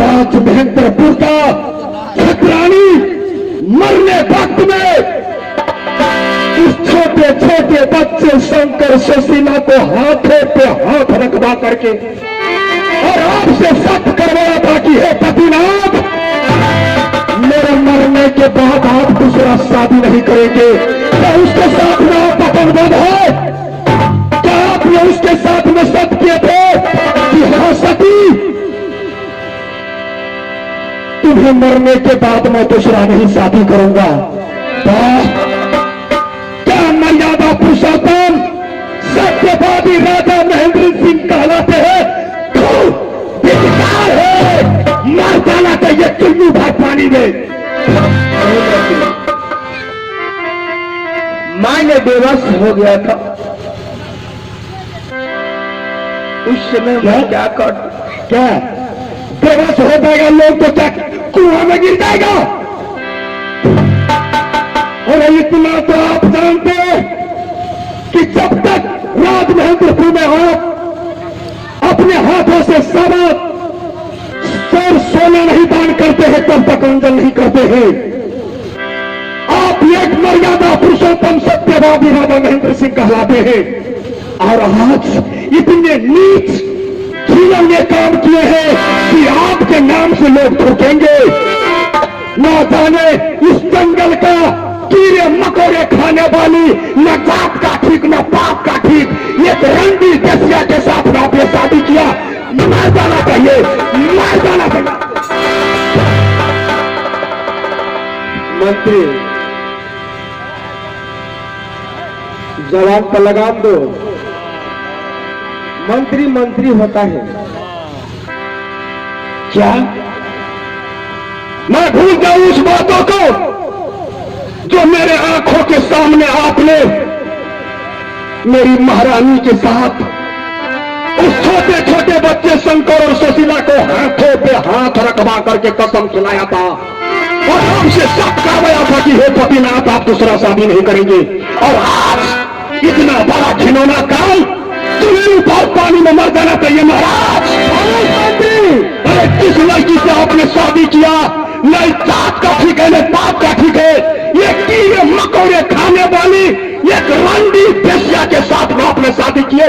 राज महेंद्रपुर का छतरानी मरने वक्त में उस छोटे छोटे बच्चे शंकर सुशीला को हाथों पे हाथ रखवा करके और आपसे सत्य करवाया था कि हे पतिनाथ, मेरे मरने के बाद आप दूसरा शादी नहीं करेंगे। क्या उसके साथ में आप वचनबद्ध है? क्या आपने उसके साथ में सत्य किए थे कि हाँ सती, तुम्हें मरने के बाद मैं दूसरा नहीं शादी करूंगा? क्या मर्यादा पुरुषोत्तम सत्यवादी राजा महेंद्र सिंह कहलाते हैं? बेकार है, मर जाना चाहिए चुन्नू भाग पानी में। मैं बेबस हो गया था उस समय। मैं क्या कर, क्या बेबस हो जाएगा लोग तो क्या कुआं में गिर जाएगा? और इतना तो आप जानते हैं कि जब तक राज महेंद्रपुर में आप अपने हाथों से सारा सर सोना नहीं दान करते हैं तब तक अंजल नहीं करते हैं। आप एक मर्यादा पुरुषोत्तम सत्यवादी राजा महेंद्र सिंह कहलाते हैं और आज इतने नीच घिनौने काम किए हैं कि आपके नाम से लोग थूकेंगे। न जाने इस जंगल का कीड़े मकोड़े खाने वाली न जात का ठीक न पाप का ठीक एक रंडी दसिया के साथ में आपने शादी किया। मर जाना चाहिए, मर जाना चाहिए। मंत्री जवान पर लगाम दो। मंत्री मंत्री होता है क्या मैं भूल जाऊं उस बातों को जो मेरे आंखों के सामने आपने मेरी महारानी के साथ उस छोटे छोटे बच्चे शंकर और सुशीला को हाथों पे हाथ रखवा करके कसम खिलाया था और हमसे शक करवाया था कि हे पतिनाथ, आप दूसरा शादी नहीं करेंगे। और आज इतना बड़ा घिनौना काम, चुल्लू पर पानी में मर जाना चाहिए महाराज। अरे किस लड़की से आपने शादी किया? नहीं जात का ठीक है, नहीं पाप का ठीक है। ये कीड़े मकोड़े खाने वाली एक रंडी बेस्या के साथ में आपने शादी किए।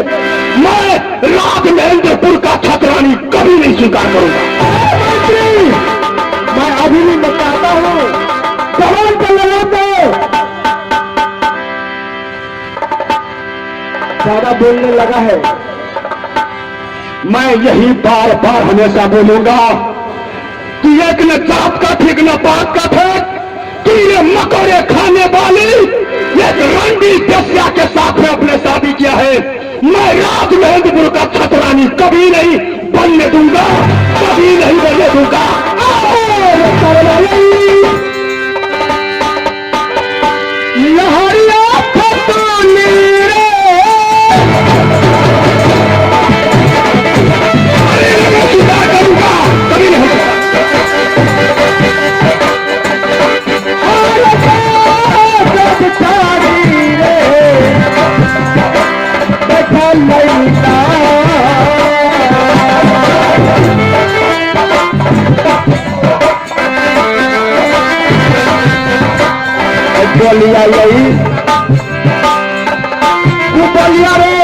मैं राज महेंद्रपुर का छतरानी कभी नहीं स्वीकार करूंगा। मैं अभी भी बताता हूँ। जवान पर लगाम दो। ज्यादा बोलने लगा है। मैं यही बार बार हमेशा बोलूंगा कि एक न जात का ठीक न पात का ठीक, कीड़े मकोड़े खाने वाली एक रंडी दसिया के साथ में अपने शादी किया है। मैं राज महेंद्रपुर का छतरानी कभी नहीं बनने दूंगा, कभी नहीं बनने दूंगा। लहरिया फतूली रे, स्वीकार करूंगा, कभी नहीं होगा। बोलिया यही तू बोलिया रे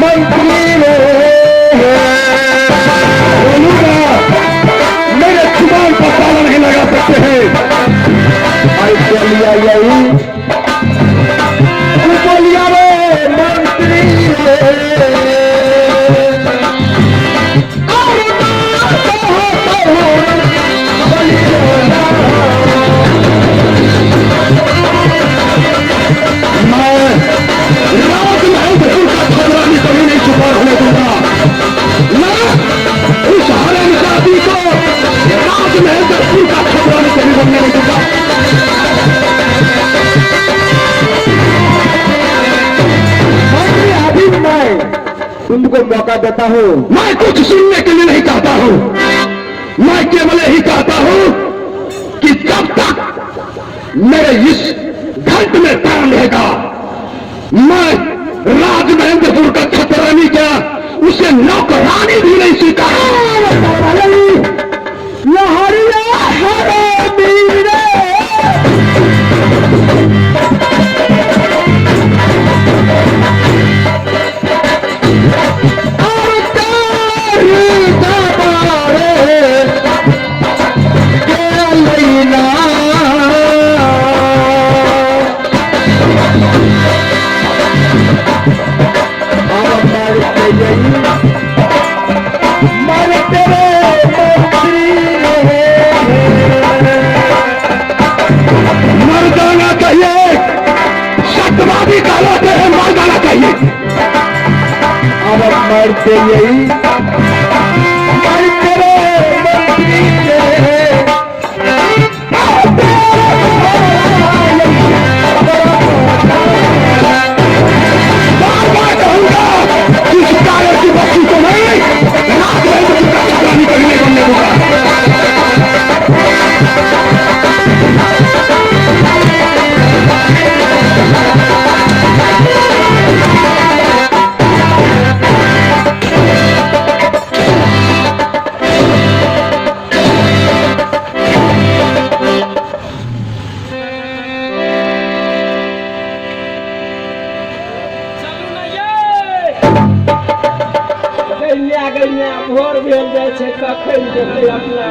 मंत्री रे, बोलूंगा, मेरे जुबान पर ताला नहीं लगा सकते हैं। बोलिया यही तू बोलिया रे मंत्री रे। तुमको मौका देता हूँ। मैं कुछ सुनने के लिए नहीं चाहता हूँ, मैं केवल यही चाहता हूँ कि जब तक मेरे इस घंट में प्राण रहेगा, मैं राज महेंद्रपुर का छतरानी क्या, उसे नौकरानी भी नहीं स्वीकार। बातें यही मैं तेरे मंत्री के बार-बार कहूंगा कि शिकायत की बच्ची को नहीं रात में तो चित्रा चालानी करने बनने दूंगा।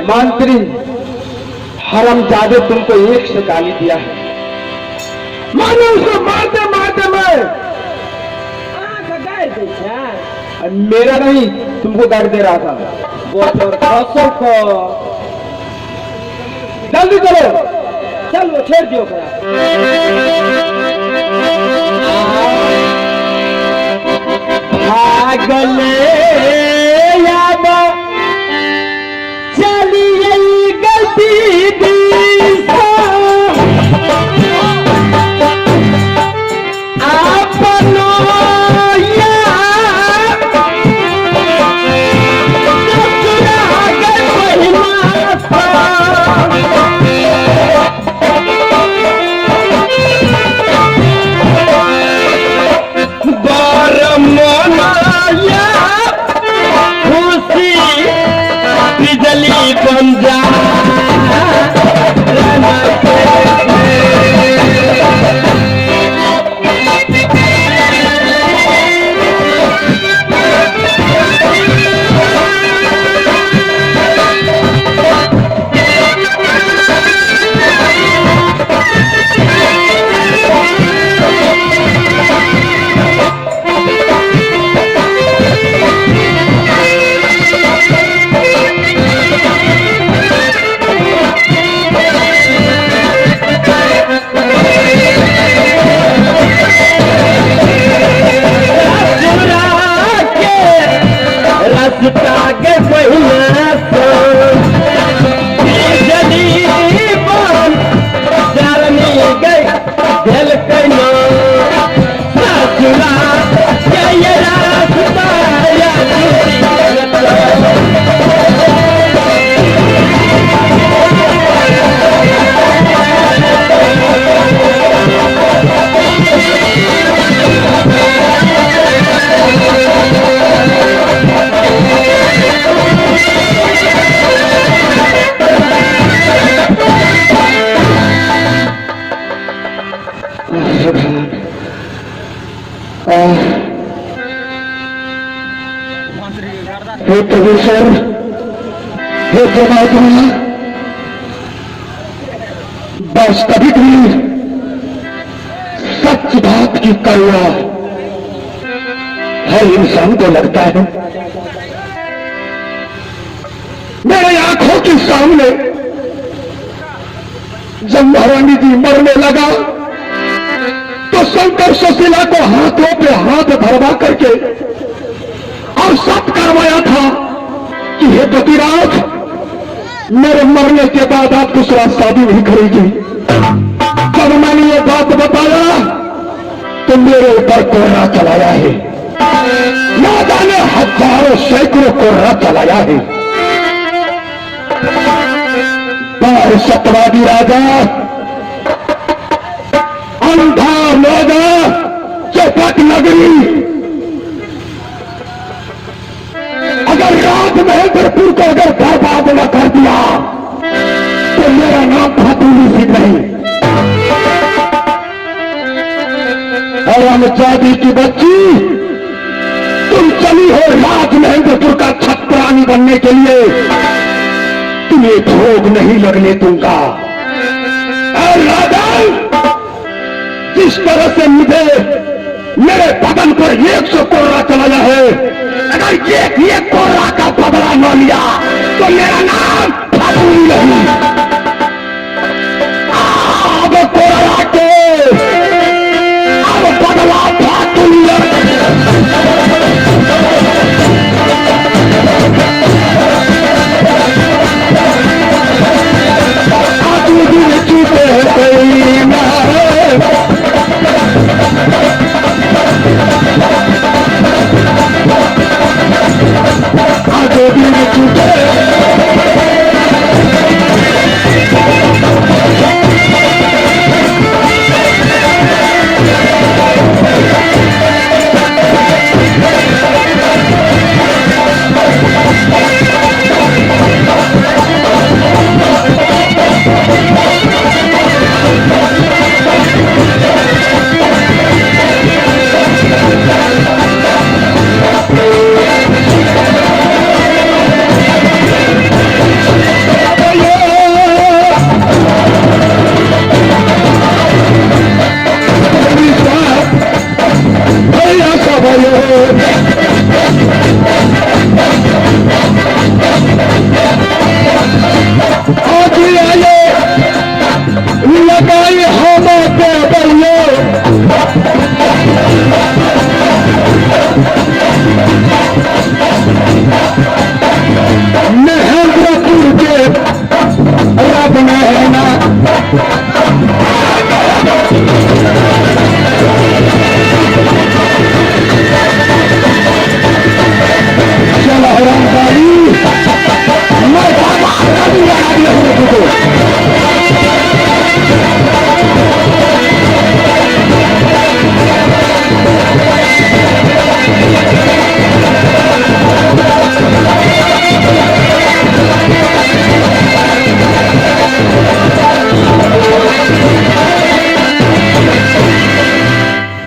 मंत्री हरामजादे तुमको एक से गाली दिया है, मानो उसको मारते मारते मैं मेरा नहीं तुमको दर्द दे रहा था। जल्दी करो, चलो छेड़ दियो भागले चलिए गलती बन जा हे प्रोफेसर, हे जमातुल्ला, बस कभी भी सच बात की करुणा हर इंसान को लगता है। मेरे आंखों के सामने जब महारानी जी मरने लगा तो शंकर सुशीला को हाथों पे हाथ धरवा करके और सब करवाया था कि हे पतिराज, मेरे मरने के बाद आप दूसरा शादी नहीं करेगी। जब मैंने ये बात बताया तो मेरे ऊपर कोहरा चलाया है, ना जाने हजारों सैकड़ों कोहरा चलाया है। पर सतवादी राजा, अंधा लोगा, चौपट नगरी, अगर राज महेंद्रपुर को अगर बर्बाद न कर दिया तो मेरा नाम फातूली सिंह नहीं। हरामजादी की बच्ची, तुम चली हो राज महेंद्रपुर का छत्रानी बनने के लिए, तुम्हें भोग नहीं लगने दूंगा। और राजा, जिस तरह से मुझे मेरे बदन पर 100 कोर्रा चलाया है, अगर एक कोर्रा का बदला न लिया तो मेरा नाम फातूली नहीं। अब कोर्रा के अब बदला फातूली। तीर छूटे। लगाई हम के बलियो महेंद्रपुर के रब नैना चलो रामदारी मैं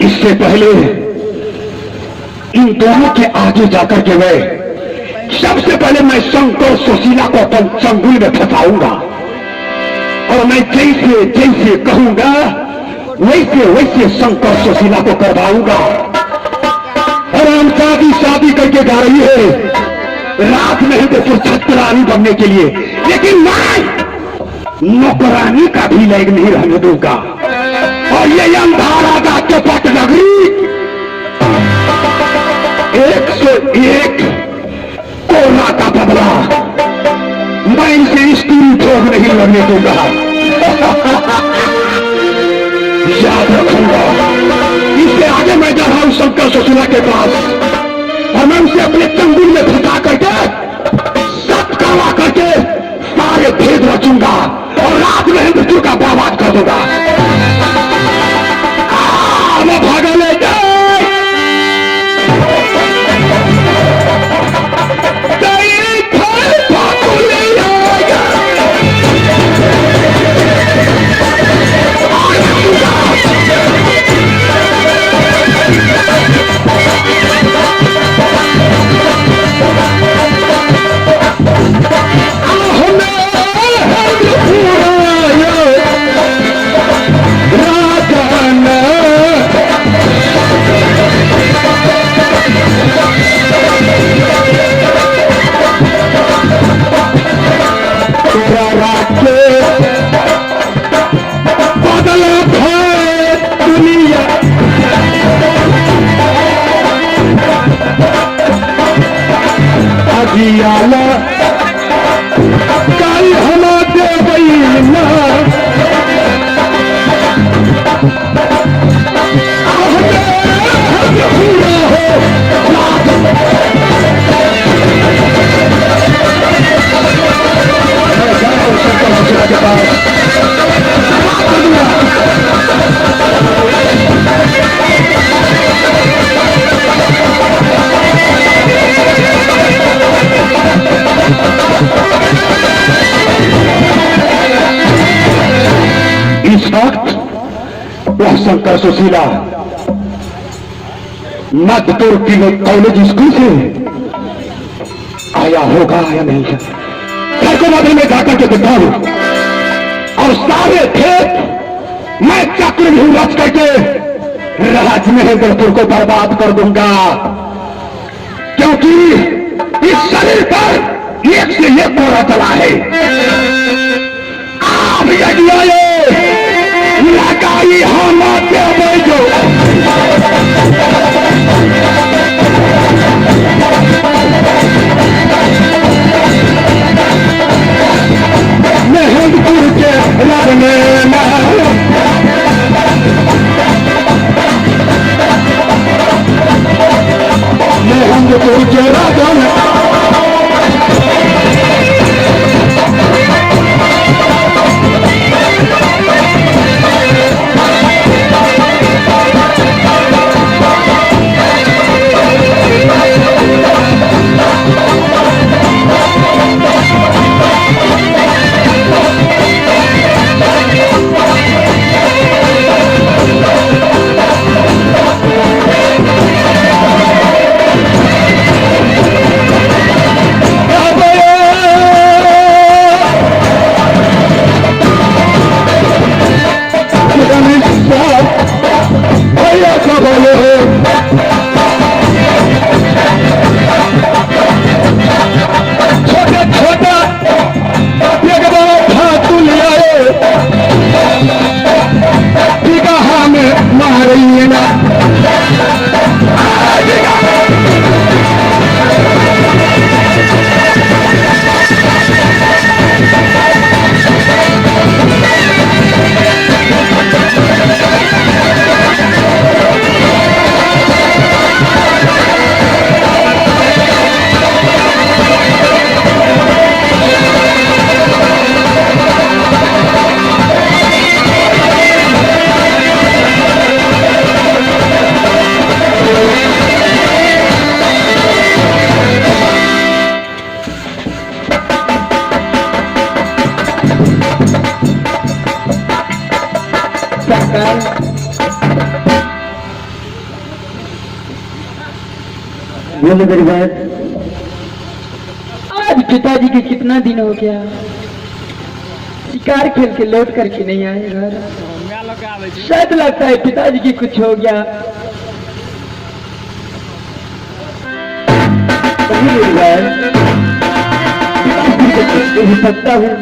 इससे पहले इन दोनों के आगे जाकर के गए, सबसे पहले मैं शंकर सुशीला को अपन चंगुल में फंसाऊंगा और मैं जैसे जैसे कहूंगा वैसे वैसे शंकर सुशीला को करवाऊंगा। और हम शादी करके जा रही है रात में ही तो छतरानी बनने के लिए, लेकिन मैं नौकरानी का भी लैग नहीं रहने दूंगा। और ये अंधारा का चपट नगरी 101 कोरोना का बदला मैं इसे स्कूल ठोक नहीं लगने दूंगा। याद रखूंगा। इससे आगे मैं जा रहा हूं शंकर सुशीला के पास और मैं उसे अपने चंगुल में फंसा करके सब काला करके सारे भेद रचूंगा और रात में मृत्यु का बर्बाद कर दूंगा। मैं भागा ले काल हमारे बैना इस वक्त वह शंकर सुशीला मधुपुर कॉलेज स्कूल से आया होगा या नहीं। घर को मधुर में जाकर के देखा हूं और सारे खेत मैं चक्रव्यूह रच करके राज महेंद्रपुर को बर्बाद कर दूंगा, क्योंकि इस शरीर पर एक से एक कोरा चला है। आप यदि आए लगाई हम जो महेंद्रपुर के लड़ने महेंद्रपुर के राजा सरकार। बोलो मेरी बात। आज पिताजी के कितना दिन हो गया, शिकार खेल के लौट करके नहीं आए घर। शायद लगता है पिताजी की कुछ हो गया। कभी मेरी बात, पिताश्री को कुछ नहीं हो सकता है,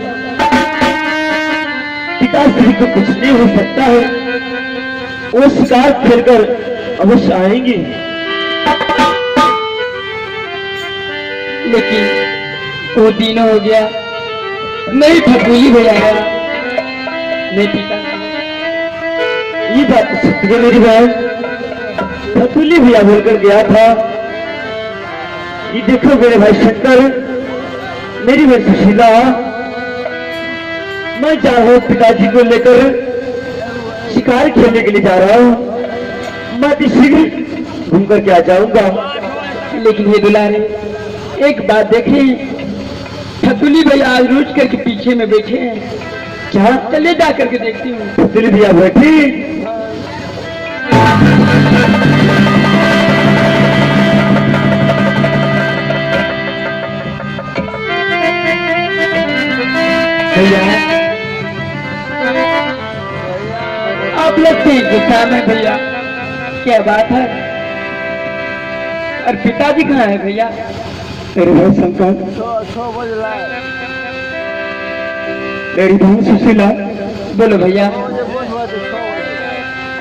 पिताश्री को कुछ नहीं हो सकता है। वो शिकार खेलकर अवश्य आएंगे। लेकिन वो दिन हो गया, नहीं फटूली भैया आया, नहीं पिता। ये बात तो सत्य है मेरी बात। फतुली भैया बोलकर गया था, ये देखो मेरे भाई शंकर, मेरी बहन सुशीला, मैं जा रहा हूँ पिताजी को लेकर शिकार खेलने के लिए जा रहा हूँ। मैं भी शीघ्र घूम करके आ जाऊंगा। लेकिन ये दुलारे, एक बात देखिए, फतुली भैया आज रूठ करके पीछे में बैठे हैं। क्या? चले जा करके देखती हूँ। फतुली भैया बैठी। भैया आप लोग से गुस्सा में भैया, क्या बात है? और पिताजी कहाँ है भैया? मेरे भाई शंकर, मेरी बहन सुशीला, बोलो भैया।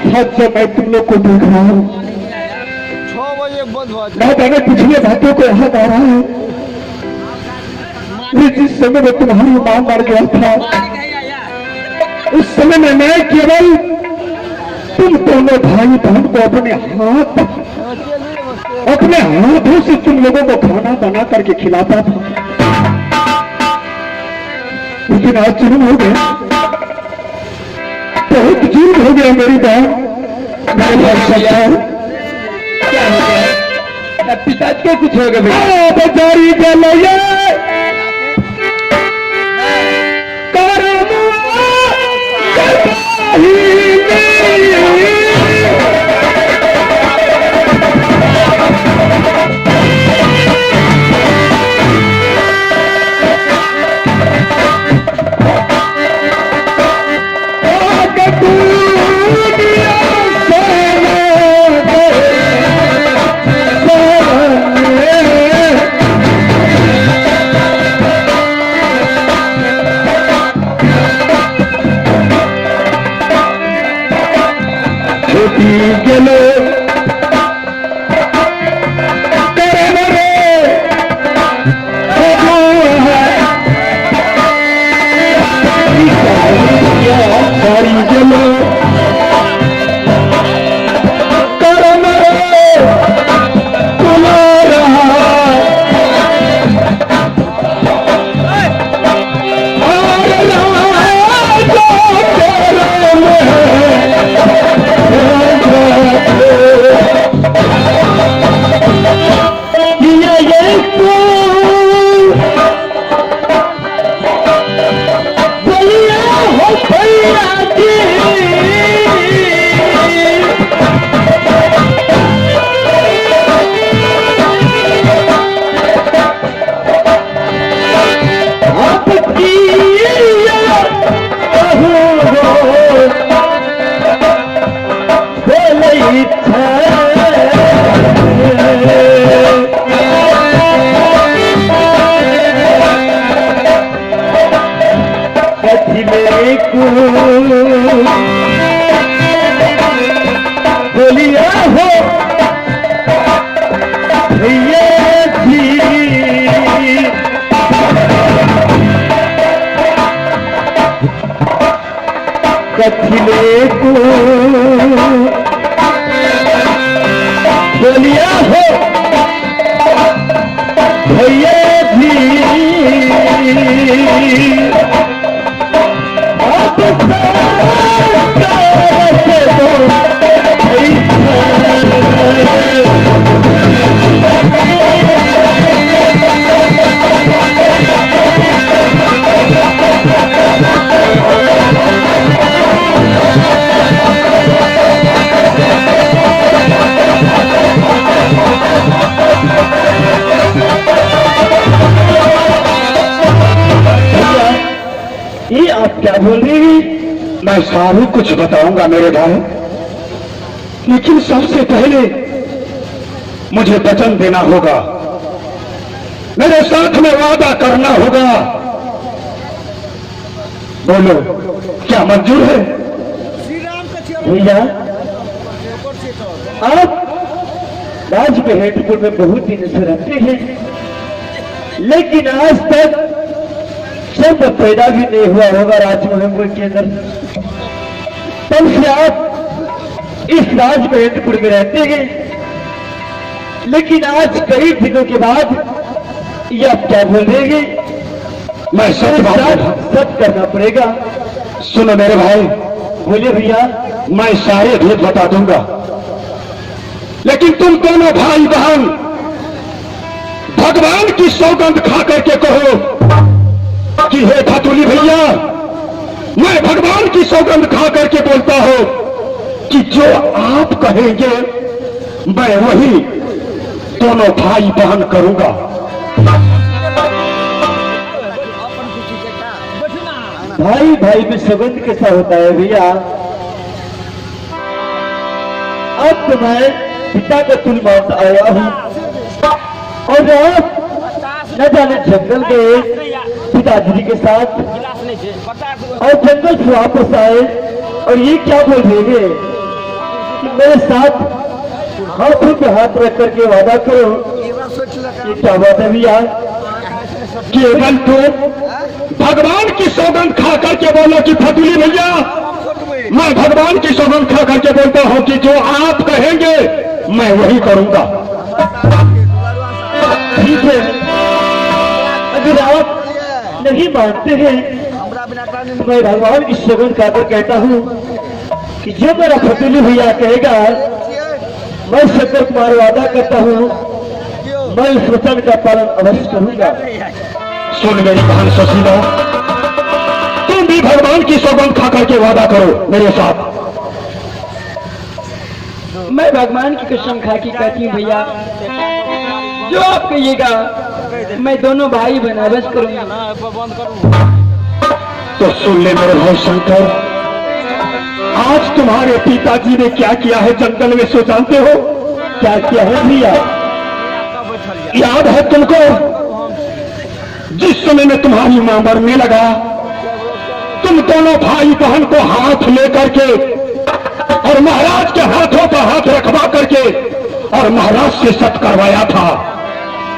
हद से मैं तुम लोग को देख रहा हूँ। 6 बजे बंद हुआ। मैंने पिछले बातों को याद आ रहा है। जिस समय में तुम्हारी मां मर गया था, उस समय में मैं केवल तुम दोनों भाई बहन को अपने हाथों से तुम लोगों को खाना बना करके खिलाता था। लेकिन आज जुर्म हो गया, बहुत जुर्म हो गया मेरी बहन, मेरे भाई सरकार। क्या हो गया? पिताजी के कुछ हो गया भैया? बेचारी के लिए गेलो बोलिया हो ये थी कथिले को बोलिया हो भैया भी क्या बोल रही? मैं सारू कुछ बताऊंगा मेरे भाई, लेकिन सबसे पहले मुझे वचन देना होगा, मेरे साथ में वादा करना होगा। बोलो, क्या मंजूर है? भैया आप राजमहेंद्रपुर में बहुत दिन से रहते हैं, लेकिन आज तक सब पैदा भी नहीं हुआ होगा राजमहेंद्रपुर के अंदर। तब से आप इस राजमहेंद्रपुर में रहते हैं, लेकिन आज कई दिनों के बाद ये आप क्या बोल रहे हैं? मैं सच बात कर रहा हूं। सब करना पड़ेगा। सुनो मेरे भाई, बोलिए भैया। मैं सारे भेद बता दूंगा, लेकिन तुम दोनों भाई बहन भगवान की सौगंध खा करके कहो कि हे खतुली भैया, मैं भगवान की सौगंध खा करके बोलता हूं कि जो आप कहेंगे मैं वही दोनों भाई बहन करूंगा। भाई भाई में सौगंध कैसा होता है भैया? अब तो मैं पिता का तुल मानता आया हूँ, और आप न जाने जंगल गए पिताजी के साथ, और जंगल से वापस आए और ये क्या बोल रहे हैं कि मेरे साथ हाथों पे हाथ रख करके वादा करो। ये क्या बात है भैया? केवल तो भगवान की सौगंध खा करके बोलो कि फतुली भैया, मैं भगवान की सौगंध खा करके बोलता हूं कि जो आप कहेंगे मैं वही करूंगा। ठीक है, अगर आप नहीं मानते हैं तो मैं भगवान की सौगंध खाकर कहता हूँ कि जो मेरा फतुली भैया कहेगा मैं शंकर कुमार वादा करता हूँ मैं उस वचन का पालन अवश्य करूंगा। सुन मेरी बहन सुशीला, तुम भी भगवान की सौगंध खा करके वादा करो मेरे साथ। मैं भगवान की कसम खा के कहती हूँ भैया, जो आप कहिएगा मैं दोनों भाई बनारस करूंगा। तो सुन ले मेरे भाई शंकर, आज तुम्हारे पिताजी ने क्या किया है जंगल में, सो जानते हो? क्या किया है भैया? याद है तुमको जिस समय में तुम्हारी मां मरने लगा, तुम दोनों भाई बहन को हाथ लेकर के और महाराज के हाथों पर हाथ रखवा करके और महाराज से सत करवाया था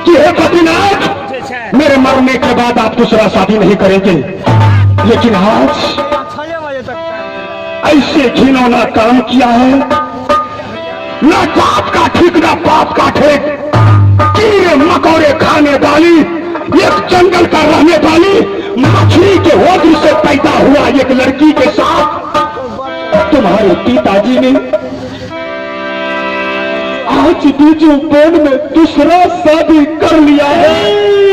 कि हे पतिनाथ, मेरे मरने के बाद आप दूसरा शादी नहीं करेंगे। लेकिन आज ऐसे घिनौना काम किया है, ना जात का ठीक ना पाप का ठीक, कीड़े मकोड़े खाने वाली, एक जंगल का रहने वाली मछली के होद से पैदा हुआ एक लड़की के साथ तुम्हारे पिताजी ने आज बीजों पेड़ में दूसरा शादी कर लिया है।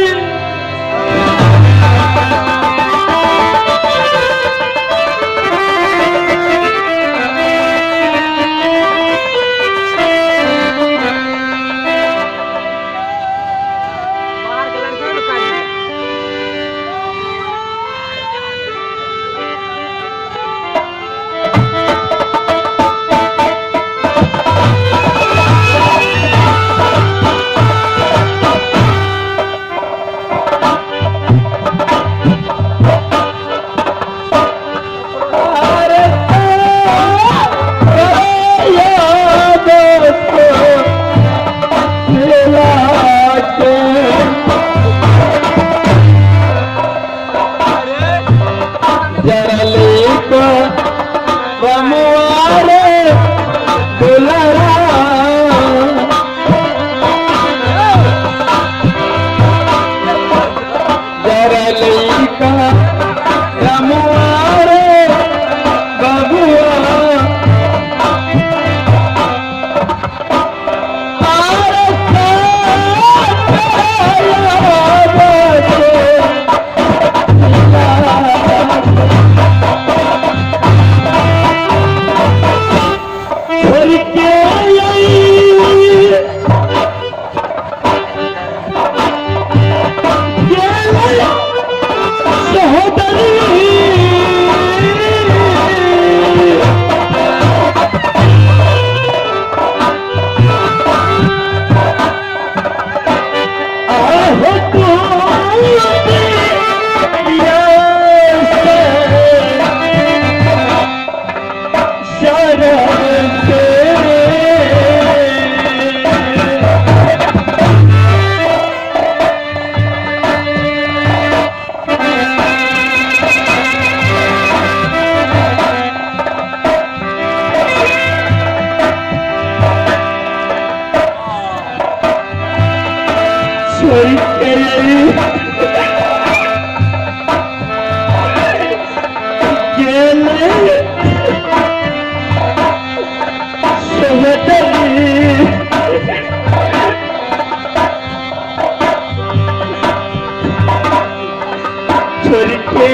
छोड़ के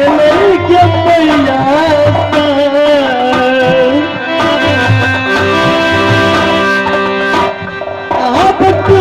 नहीं के मैया आप तू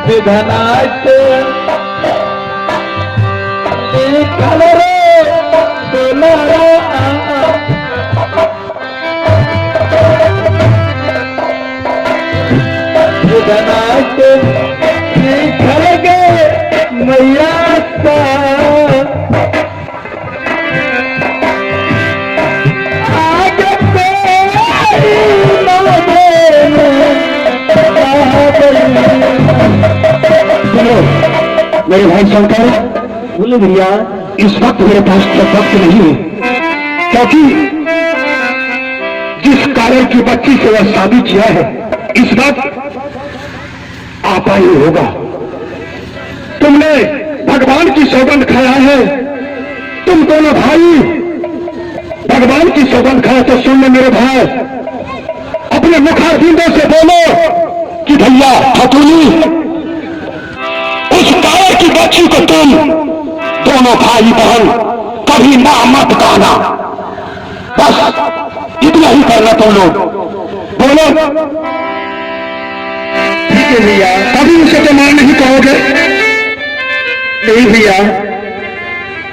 विधनाट लिखल रे दुलारा विधनाट लिखल गे मैया सा आगे मेरे भाई शंकर, बोले भैया इस वक्त मेरे पास तो वक्त नहीं है, क्योंकि जिस कारण की बच्ची से वह शादी किया है इस वक्त आपा ही होगा। तुमने भगवान की सौगंध खाया है, तुम दोनों भाई भगवान की सौगंध खाया तो सुन ले मेरे भाई, अपने मुखारबिंदों से बोलो कि भैया हथुली उस कायर की बच्ची को तुम दोनों भाई बहन कभी ना मत गाना। बस इतना ही करना तुम लोग, बोलो। ठीक है भैया, कभी उसे तो मार नहीं कहोगे? नहीं भैया,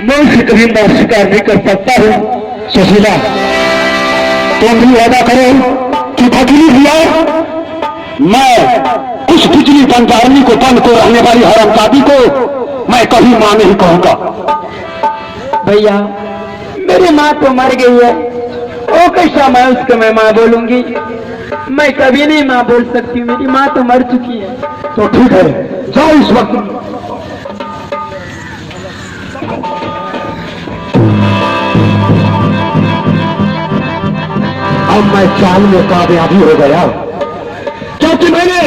मैं उसे कभी मार स्वीकार नहीं कर सकता हूं। सुशीला, तुम भी वादा करो कि भगली भैया मैं उस बिजली बंजारनी को बंद को रहने वाली हरामजादी को मैं कभी मां नहीं कहूंगा। भैया मेरी माँ तो मर गई है, ओ कैसा मैं उसको मैं माँ बोलूंगी? मैं कभी नहीं माँ बोल सकती, मेरी माँ तो मर चुकी है। तो ठीक है, जाओ इस वक्त। अब मैं चाल में कामयाबी हो गया, क्योंकि मैंने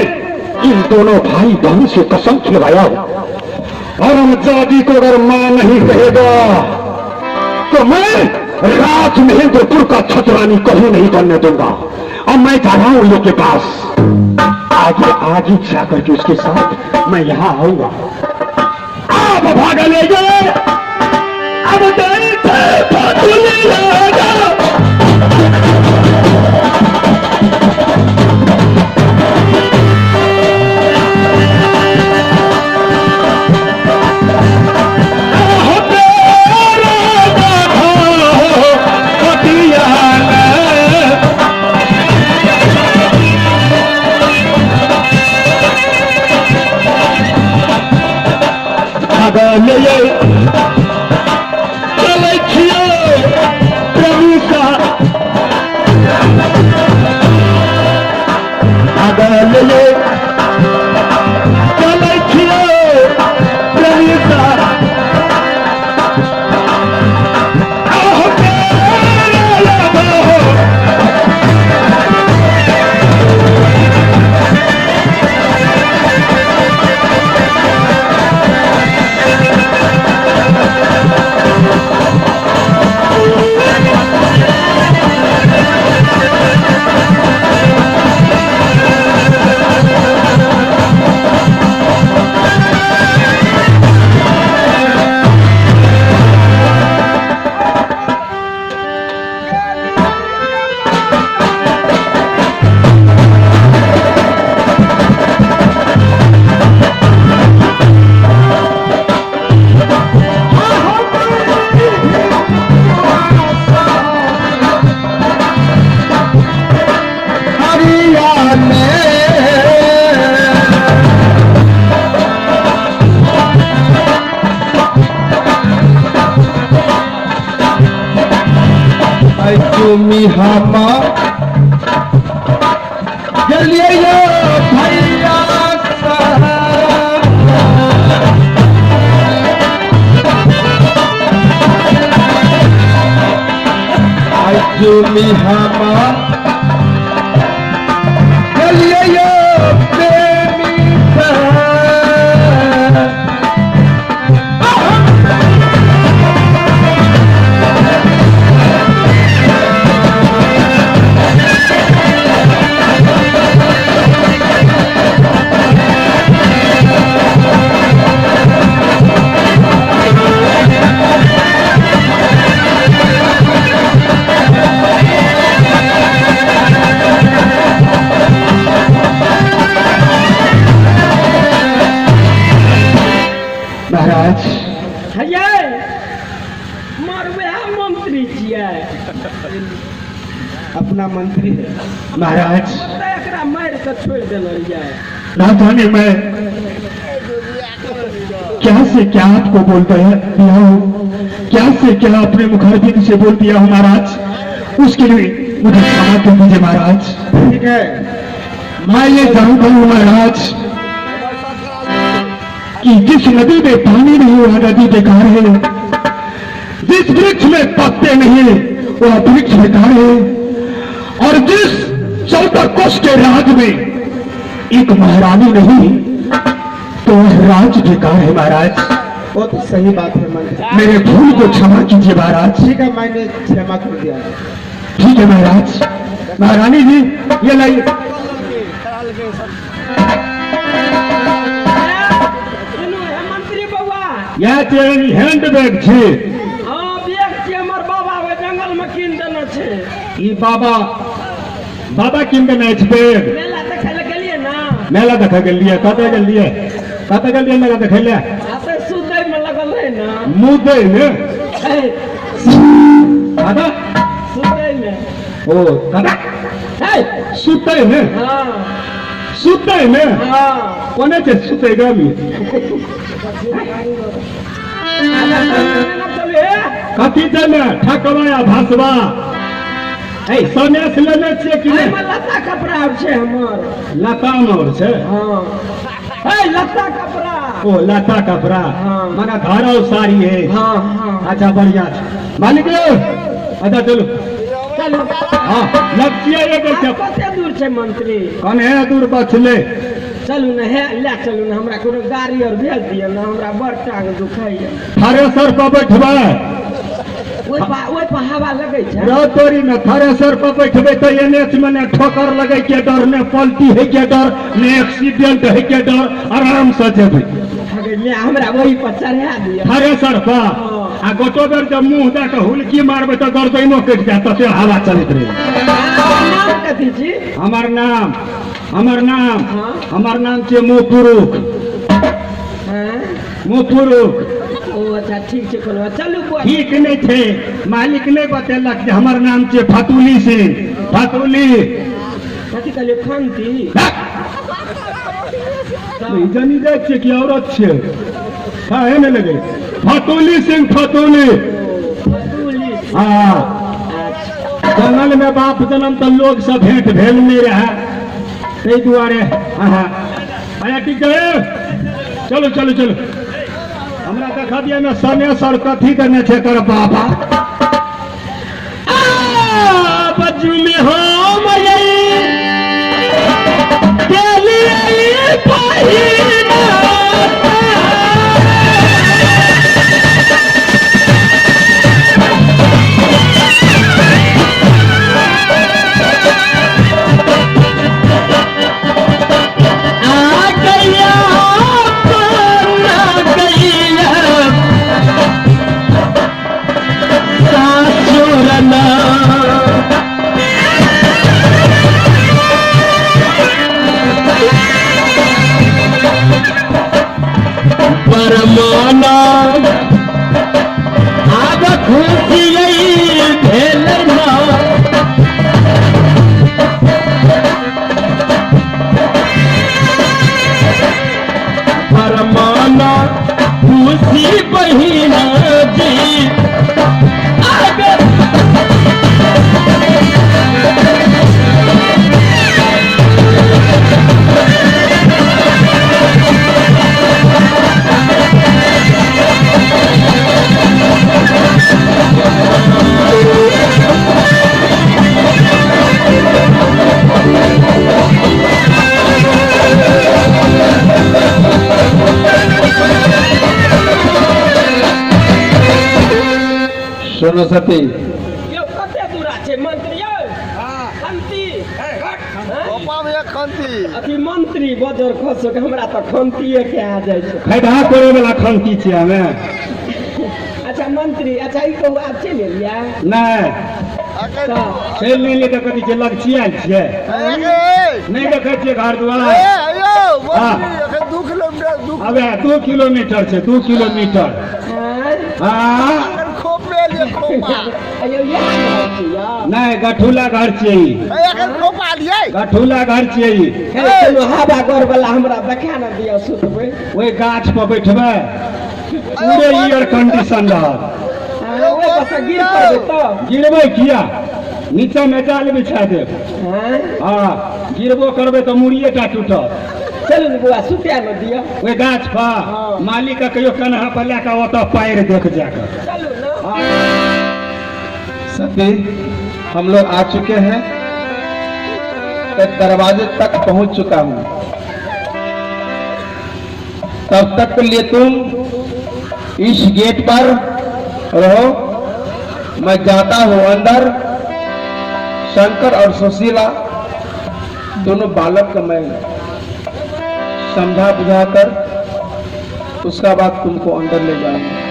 इन दोनों भाई बहन से कसम खिलवाया और हरामजादी को अगर मां नहीं कहेगा तो मैं राज महेंद्रपुर का छतरानी कहीं नहीं बनने दूंगा। और मैं जा रहा हूं लोग के पास, आगे जाकर के उसके साथ मैं यहां आऊंगा। आप भागा ले गए, अब गए थे तुम्हें हम चलिए यो भैया जुमी हमा चलिए यो प्रेमी महाराज है मारवे मंत्री छियै अपना मंत्री है महाराज एकरा मार के छोड़ देल रहिए ना जाने मैं क्या से क्या आपको बोल दिया हूँ, क्या से क्या अपने मुखारबिंद से बोल दिया हूँ महाराज, उसके लिए मुझे क्षमा कर दीजिए महाराज। ठीक है मैं ये जानता हूँ महाराज कि जिस नदी में पानी नहीं वह नदी बेकार है, जिस वृक्ष में पत्ते नहीं वह वृक्ष बेकार है, और जिस 14 कोष के राज में एक महारानी नहीं तो वह राज बेकार है महाराज। बहुत सही बात है मंत्री। मेरे भूल को क्षमा कीजिए महाराज। ठीक है मैंने क्षमा कर दिया। ठीक है महाराज। महारानी जी ये लाइए। मंत्री बउआ यह चेन हैंड बैग छे। हाँ बैग छे हमर बाबा वे जंगल में कीन देने छे। ई बाबा किन देने छे बैग। मेला देखे ले गेलिए ना। मेला देखे गेलिए कते गेलिए मेला देखे ले। आते सुतै में लगल है ना। मुदे ने दादा सुतै में। ओ दादा है सुते ने हाँ सुते ने हाँ कोने छे सुते गामी कथी जने ठकवाया भासवा ए सनेस लेने छे कि है नहीं। लता कपड़ा छे हमर। लताम और छे। हाँ है लता कपड़ा। ओ लता कपड़ा हाँ। मना धारा साड़ी है। हाँ हाँ अच्छा बढ़िया छे। मालिक अच्छा चलो चलो हाँ लक्ष्य ये देखे कते दूर छे मंत्री। कौन है दूर बचले चलू ना है ले चलू ना हमरा कोनो गाड़ी और भेज दिया ना हमरा बड़ टांग दुखाइए। थ्रेसर पर बैठबे ओइ पर हवा लगै छै। तोरी में थ्रेसर पर बैठबे तो एनएच में ने ठोकर लगे के डर ने पलटी है के डर ने एक्सीडेंट है के डर आराम से जेबे। ले हमरा वही पर चढ़ा दिया थ्रेसर पर आ गोटो बेर जब मुंह दे के हुलकी मारबे तो गर्दनो कट जात तो हवा चलत रहे। नाम कथी छी। हमार नाम हाँ। हमार नाम छे मुपुरुख। हां मुपुरुख ओ अच्छा ठीक छै कोनो चलू बोल। ठीक नहीं थे मालिक ने बतेलक कि हमार नाम छे फतुली सिंह। फतुली कथी कहलिए खानती। जनी जाए छे कि औरत छे काहे ने लगे फतुली सिंह फतुली। पुलिस हाँ जंगल में बाप जन्म तो लोग सब भेंट भेल नहीं रहा तै दुआरे। हाँ आया ठीक है चलो चलो चलो हमरा देखा दिया में सनेसर कथी करने छे कर बाबा बजू में हो सरस्वती यो कते दूरा छे मंत्री यो खंती पप्पा भैया खंती अथी मंत्री बजर खसो के हमरा त खंतीए के आ जाय छै खैदा करे वाला खंती छियै हमे अच्छा मंत्री अच्छा ई कहू आब चलि एलिया नहीं चल नहीं ले तो कथी छै लग छियै छियै नहीं देखे छियै घर दुआर हाँ। 2 किलोमीटर अबे 2 किलोमीटर छै 2 किलोमीटर हाँ खोपे लिए खोपा अयो यहाँ छी या नहीं गठुला घर छियै ई एखन खोपा लिए गठुला घर छियै ई चलो हवा घर वाला हमरा देखा न दिया सुतबै ओहि गाछ पर बैठबै पूरे एयर कंडीशन रहत ओए बस गिर पड़बै तो गिरबै किया नीचा में जाल बिछा देब हाँ गिरबो करबै तो मुड़िए टा टूटत चलू ने बुआ सुता न दिया ओहि गाछ पर मालिक के कहियो कन्हा पर लेकर ओतऽ पैर देख जाकर चलू न सती हम लोग आ चुके हैं एक दरवाजे तक पहुंच चुका हूं तब तक के लिए तुम इस गेट पर रहो मैं जाता हूं अंदर शंकर और सुशीला दोनों बालक का मैं समझा बुझाकर उसका बाद तुमको अंदर ले जाऊंगा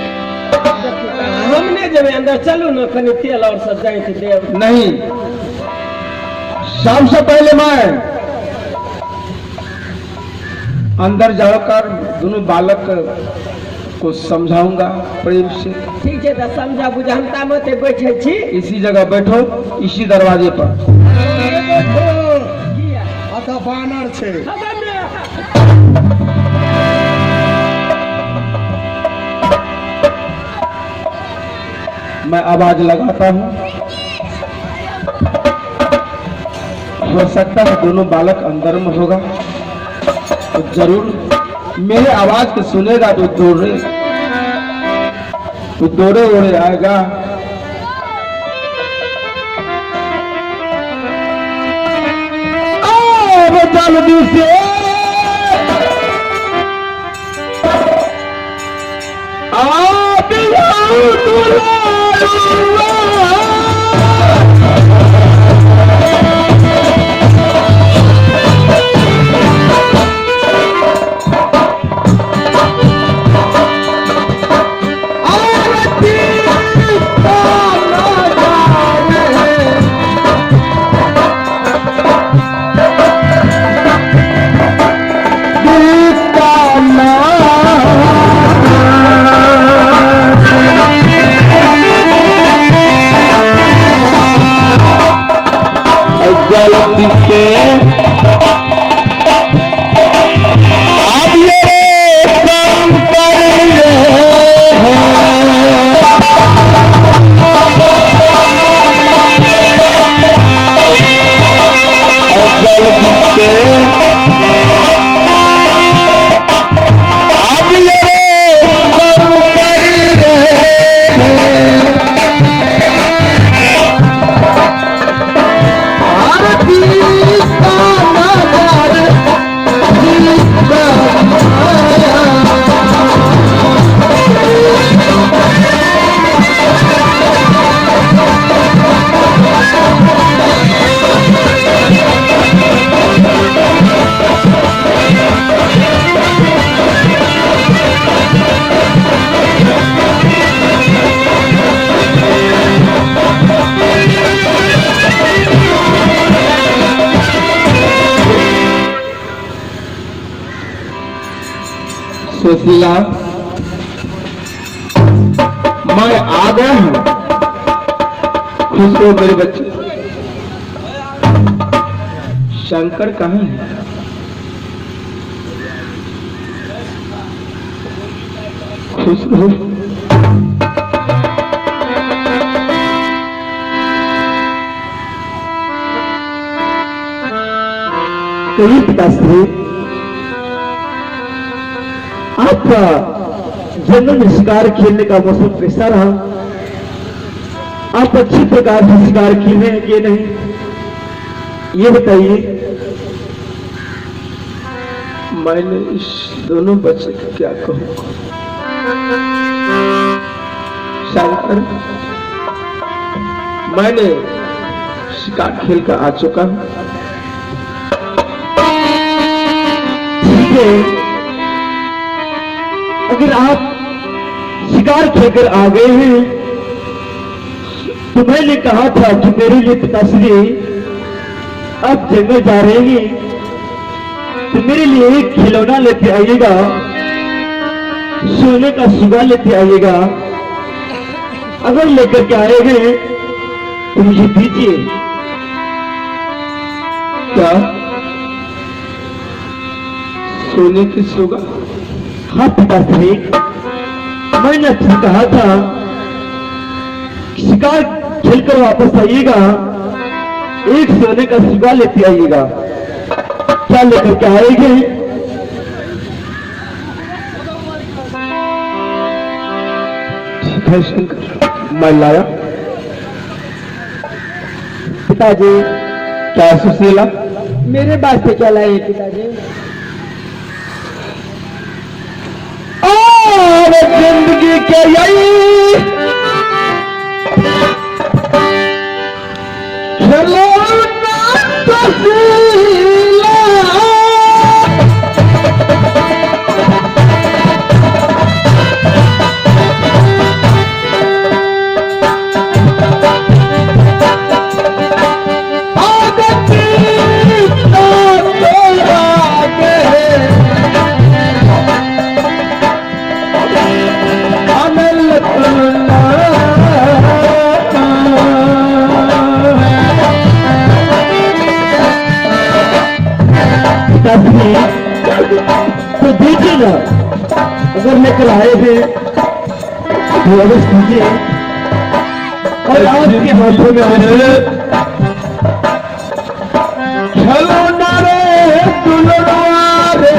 हमने जब अंदर चलू न कनी तेल और सब जाए थे देव नहीं सबसे पहले मैं अंदर जाकर दोनों बालक को समझाऊंगा प्रेम से ठीक है तो समझा बुझानता मत बैठे छी इसी जगह बैठो इसी दरवाजे पर अच्छा बानर छे मैं आवाज लगाता हूं हो सकता है दोनों बालक अंदर में होगा तो जरूर मेरे आवाज को सुनेगा तो दौड़े ओड़े आएगा जल्दी से गलती से अब ये काम कर रहे हैं गलती से अब ये काम कर रहे हैं सुशीला मैं आ गया हूं खुश हो मेरे बच्चे शंकर कहाँ है खुश हो कहीं पिताश्री आपका जंगल में शिकार खेलने का मौसम कैसा रहा आप अच्छी प्रकार से शिकार किए हैं कि नहीं ये बताइए मैंने इस दोनों बच्चे को क्या कहूं शंकर मैंने शिकार खेल कर आ चुका हूं। ठीक है, अगर आप शिकार खेलकर आ गए हैं तो मैंने कहा था कि मेरे लिए पिताश्री आप जंगल जा रहे हैं तो मेरे लिए एक खिलौना लेते आइएगा, सोने का सुगा लेते आइएगा। अगर लेकर के आएंगे तो मुझे दीजिए। क्या सोने की सुगा? हाँ पिताश्री, मैंने आपसे कहा था कि शिकार खेलकर वापस आइएगा, एक सोने का सुगा लेते आइएगा। क्या लेकर के आएंगे? ठीक है शंकर, मैं लाया। पिताजी, क्या सुशीला? मेरे बात से क्या लाए पिताजी? और जिंदगी के यही चलो तो देखिए ना, अगर लेकर आए थे तो अगर कीजिए और आपके हाथों में आए चलो ना रे दुल्हनवा रे,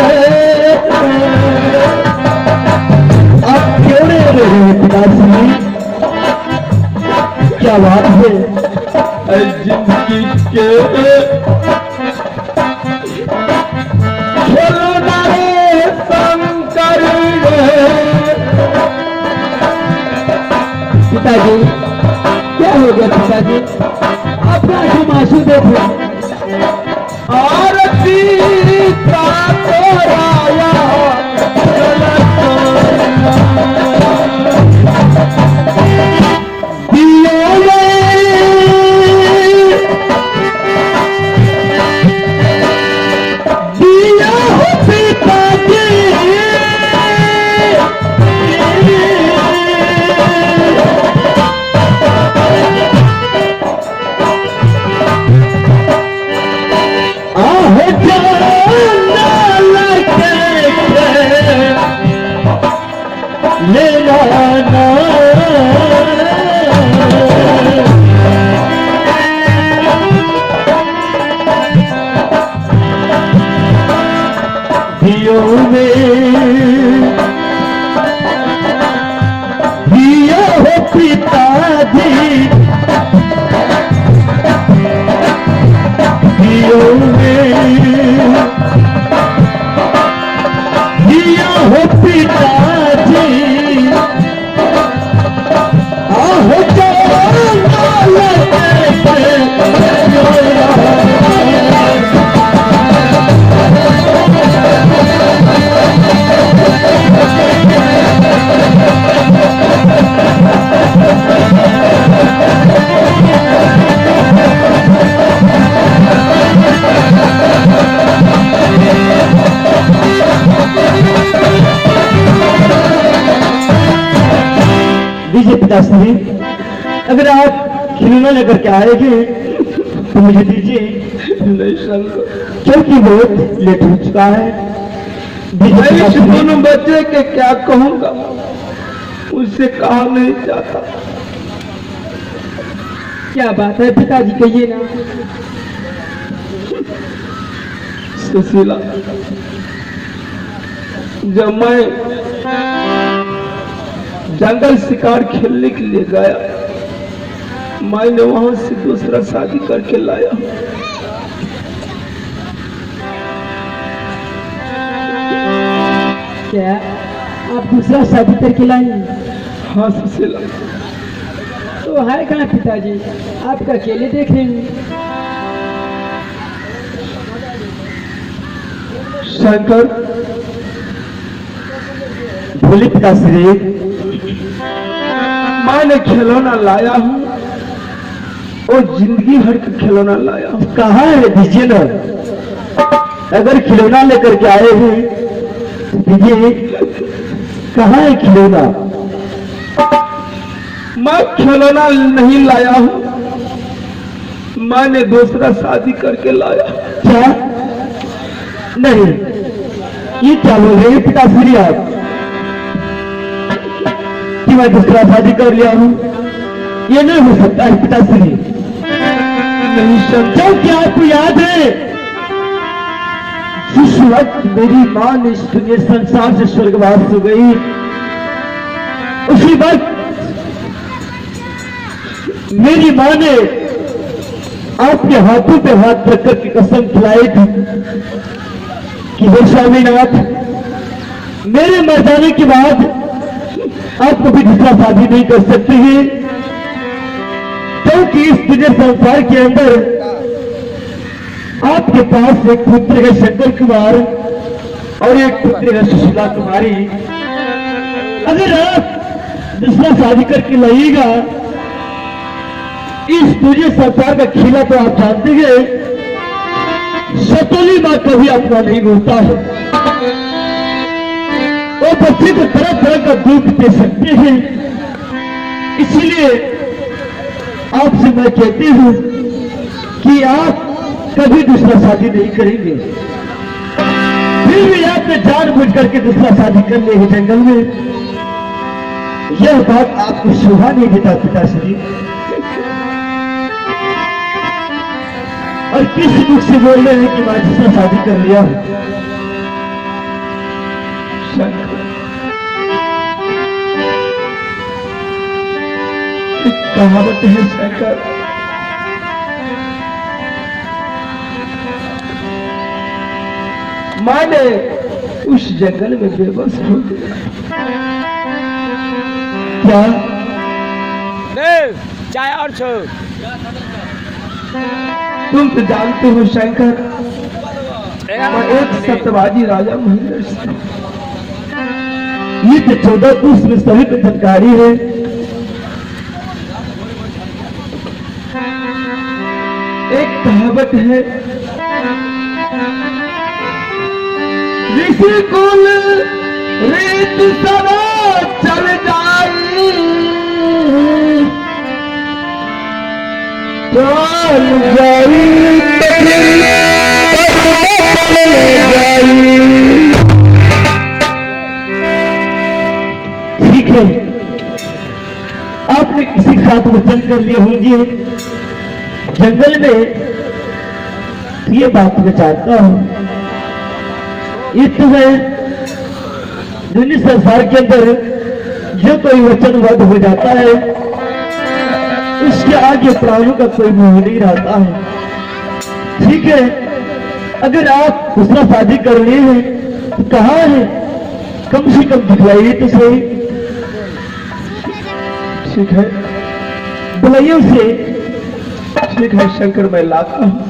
आप क्यों रहे हैं पिताजी? क्या बात है? जिंदगी के पिताजी, क्या हो गया पिताजी? आपका आंसू मासूम देखो। आरती का तोराया दिया हो पिताजी, दिया हो पिताजी, दियो दिया हो पिताजी, आहो दीजिए पिताश्री, अगर आप खिलौना लेकर के आएंगे तो मुझे दीजिए। नहीं शंकर, क्योंकि बहुत लेट हो चुका है। दीजिए मैं इस पिताश्री। दोनों बच्चे के क्या कहूंगा, उससे कहा नहीं जाता। क्या बात है पिताजी, कहिए ना। सुशीला, जब मैं जंगल शिकार खेलने के लिए गया, मैंने वहां से दूसरा शादी करके लाया। क्या आप दूसरा शादी करके लाए? हाँ सुशीला, तो है कहाँ पिताजी, आपका अकेले देखेंगे। शंकर, बोले पिताश्री। मैंने खिलौना लाया हूँ और जिंदगी भर का खिलौना लाया हूँ। कहाँ है दीजिए ना, अगर खिलौना लेकर के आए हैं तो दीजिए, कहाँ है खिलौना। मैं खिलौना नहीं लाया हूँ, मैंने दूसरा शादी करके लाया। क्या? नहीं, ये क्या बोल रहे हैं पिताश्री आप कि मैं दूसरा शादी कर लिया हूँ? ये नहीं हो सकता है पिताश्री। नहीं शंकर, क्या आपको याद है जिस वक्त मेरी मां ने इस दुनिया संसार से स्वर्गवास हो गई, उसी वक्त मेरी मां ने आपके हाथों पे हाथ रखकर की कसम खिलाई थी कि हे स्वामीनाथ, मेरे मर जाने के बाद आप कभी दूसरा शादी नहीं कर सकते हैं, क्योंकि इस दुनिया संसार के अंदर आपके पास एक पुत्र है शंकर कुमार और एक पुत्र है सुशीला कुमारी। अगर आप दूसरा शादी करके लाइएगा, इस दुनिया संसार का खिला तो आप जानते हैं, सतोली मां कभी अपना नहीं बोलता है। वो बच्चे को तरह तरह का दुख दे सकते हैं, इसीलिए आपसे मैं कहती हूं कि आप कभी दूसरा शादी नहीं करेंगे। फिर भी आपने जानबूझ करके दूसरा शादी कर ली है जंगल में, यह बात आपको शोभा नहीं देता पिताश्री। और किस दुख से बोल रहे हैं कि मैं दूसरा शादी कर लिया हूं? एक कहावत है शंकर, मैंने उस जंगल में बेबस हो गया। क्या? चाय और छो। तुम तो जानते हो शंकर, मैं एक सत्यवादी राजा महेंद्र सिंह। ये तो 14 पुरुष में सभी को जानकारी है। एक कहावत है, ऋषि कुल रीत सदा चल जाई, चल जाई ठीक है, आपने किसी के साथ वचन कर लिए होंगे जंगल में, ये बात मैं जानता हूं। ये तो है दुनिया संसार के अंदर जो कोई वचनबद्ध हो जाता है, उसके आगे प्राणों का कोई मोह नहीं रहता है। ठीक है, अगर आप दूसरा शादी कर लिए हैं तो कहाँ है, कम से कम दिखलाइए तो सही। ठीक है, बुलाइए उसे। ठीक है शंकर, मैं लाता हूँ।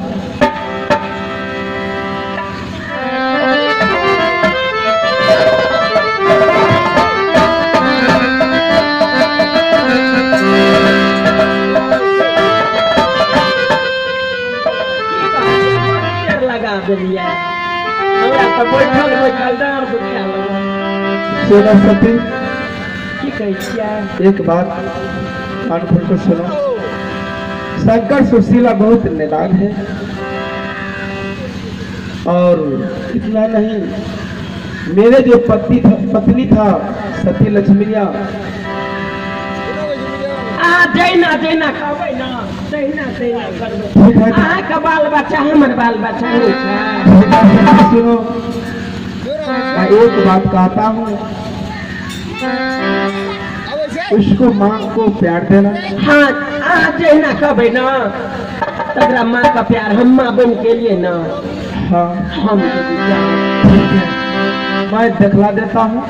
लगा दिया हमरा तो बैठल बैठल डांर दुखा लगा। सेना सती, की कहै छियै? एक बात कान खोल कर सुनो। शंकर सुशीला बहुत निदान है, और इतना नहीं, मेरे जो पत्नी था सती लक्ष्मीया, जैना जैना कहबै ना तहिना तहिना करबै। ठीक है, अहाँके बाल बच्चा हमर बाल बच्चा नहीं छै। सुनो, मैं एक बात कहता हूँ, उसको माँ को प्यार देना। हाँ, अहाँ जहिना कहबै ना तकरा माँ का प्यार हम माँ बन के लिए ना हाँ हम ठीक है, मैं दिखला देता हूँ।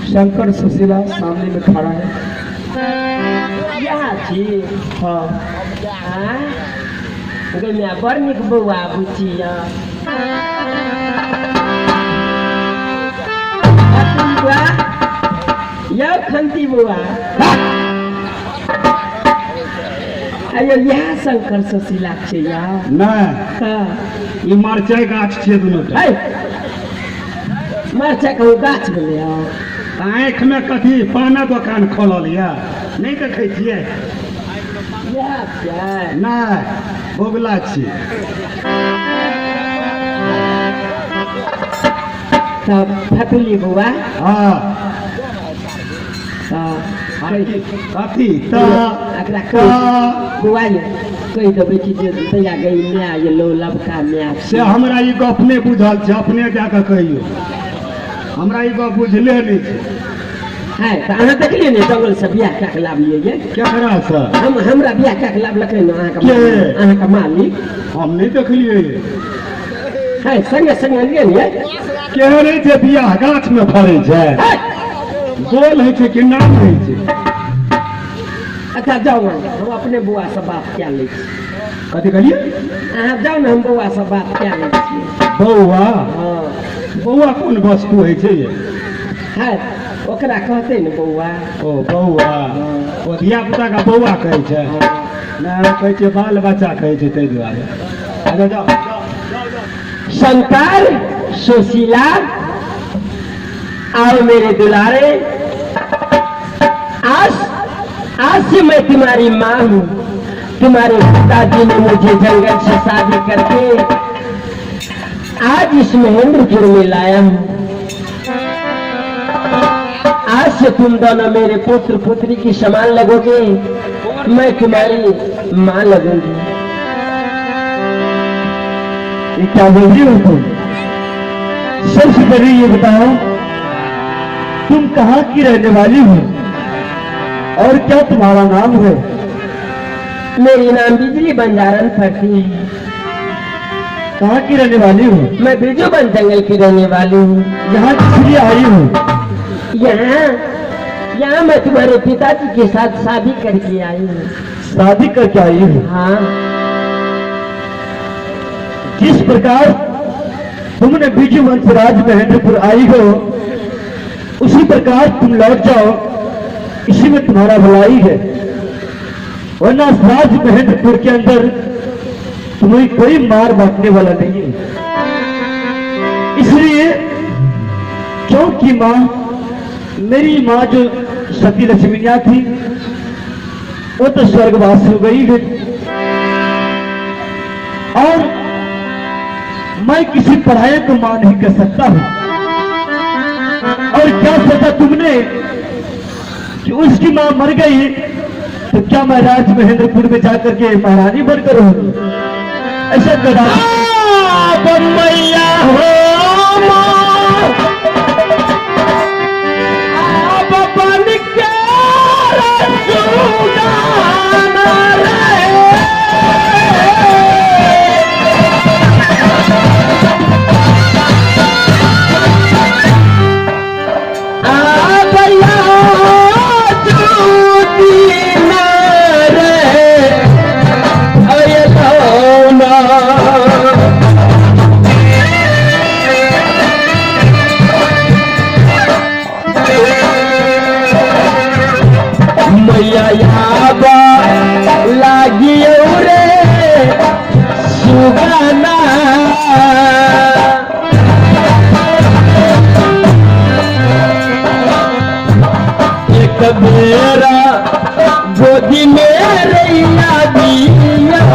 शंकर सुशीला सामने में खड़ा है, यहाँ छी हाँ गैया बड़ नीक बौआ बुची बुआ यौ खंती बौआ अयो यहाँ शंकर सुशीला छै यौ नहीं, ये मरचाई गाछ छे दुनू टा। मरचा कहू गाछ भेलै आँख में कथी पाना दुकान खोलल या नहीं देखे छियै? इएह छै नहीं, बोगला छी। तब फटुली बौआ हाँ कही कथी एकरा बौआ ये कहि देबै कि जे तैया गई माय ये लो लबका माय से हमरा ई गप नहीं बुझल छै, अपने जाके कहियो। हमरा ई गप बुझले नहीं छै। है तऽ अहाँ देखलियै ने जंगल से बियाह कए के लाबियै ये केकरा से? हमरा बियाह कए के लाबलकै ने के? अहाँके मालिक हम नहीं देखलियै। है संगे संगे लियै केहरे जे बियाह गाछ में फड़ै छै, गोल है छै कि नाम है छै? अच्छा जाउ हम अपने बौआ से बात कए लै छी। कथी कहलियै? अहाँ जाउ ने हम बौआ से बात कए लै छियै। बौआ? हाँ बौआ कोन वस्तु है छै ये? है ओकरा कहतै ने बौआ। ओ बौआ, ओ धिया पुता का बौआ कहै छै? नहीं, कहै छै बाल बच्चा कहै छै ताहि दुआरे। अच्छा जाओ। शंकर सुशीला आओ मेरे दुलारे, आज से मैं तुम्हारी माँ हूँ। तुम्हारे पिताजी ने मुझे जंगल से शादी करके आज इस महेंद्रपुर में लाया हूँ। आज से तुम दोनों मेरे पुत्र पुत्री की समान लगोगे, मैं तुम्हारी माँ लगूंगी। ये क्या बोल रही हो तुम? सबसे पहले ये बताओ तुम कहाँ की रहने वाली हो और क्या तुम्हारा नाम है? मेरी नाम बिजली बंजारन फटी। कहाँ की रहने वाली हो? मैं बिजूबन जंगल की रहने वाली हूँ। यहाँ किस लिए आई हो? यहाँ मैं तुम्हारे पिताजी के साथ शादी करके आई हूँ। शादी करके आई हो? हाँ जिस प्रकार तुमने बिजू वंशराज महेंद्रपुर आई हो उसी प्रकार तुम लौट जाओ, इसी में तुम्हारा भलाई है। वरना राज महेंद्रपुर के अंदर तुम्हें कोई मार बांटने वाला नहीं है। इसलिए क्योंकि माँ, मेरी माँ जो सती लक्ष्मीनिया थी वो तो स्वर्गवास हो गई है और मैं किसी पढ़ाई को मां नहीं कर सकता हूं। और क्या सोचा तुमने कि उसकी मां मर गई तो क्या मैं राज महेंद्रपुर में जाकर के महारानी बनकर रहूंगी? ऐसा कदा मैया हो मेरा गोदी में रैया दिया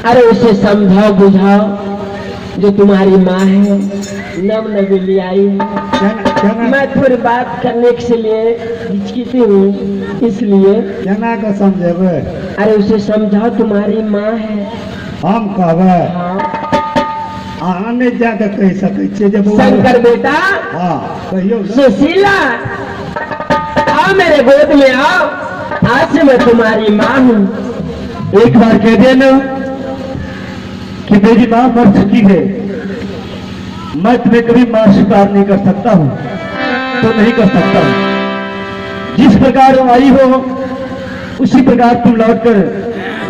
अरे उसे समझाओ बुझाओ जो तुम्हारी माँ है नव नवेली आई है। मैं थोड़ी बात करने के लिए हिचकिती हूँ, इसलिए केना के समझेबे? अरे उसे समझाओ, तुम्हारी माँ है। हम कहबै हाँ अहाँ नहीं जाके कह सकै छियै जे बौआ। शंकर बेटा, हाँ कहियो ने। सुशीला आओ मेरे गोद में आओ, आज से मैं तुम्हारी माँ हूँ। एक बार कह देना कि मेरी माँ मर चुकी है, मैं तुम्हें कभी माँ स्वीकार नहीं कर सकता हूँ, तो नहीं कर सकता हूँ। जिस प्रकार तुम आई हो उसी प्रकार तुम लौटकर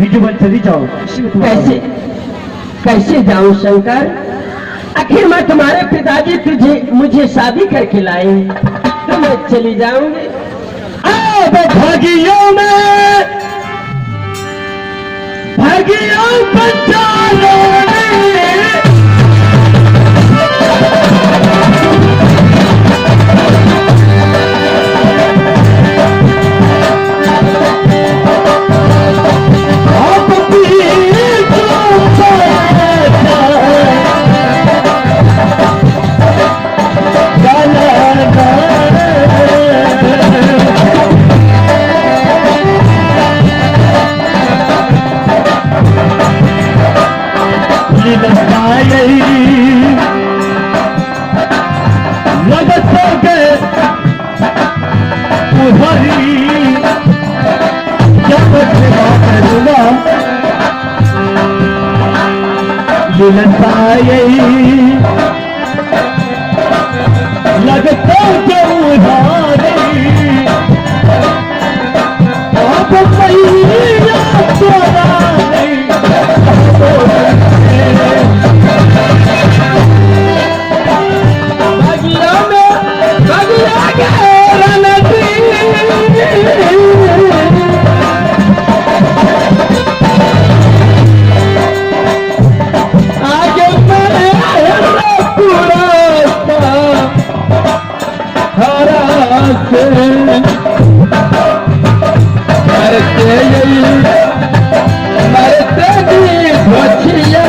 बीजूबन चली जाओ। इसी में तुम्हारा- कैसे कैसे जाऊं शंकर? आखिर मैं तुम्हारे पिताजी तुझे मुझे शादी करके लाए हैं, तो मैं चली जाऊंगी। भागियों में भागियों बचाने लगता जो उधारी आप मैया तोरा बगिया में बगिया के रणती आगे मैं पूरा हरा से मरते भी बचिया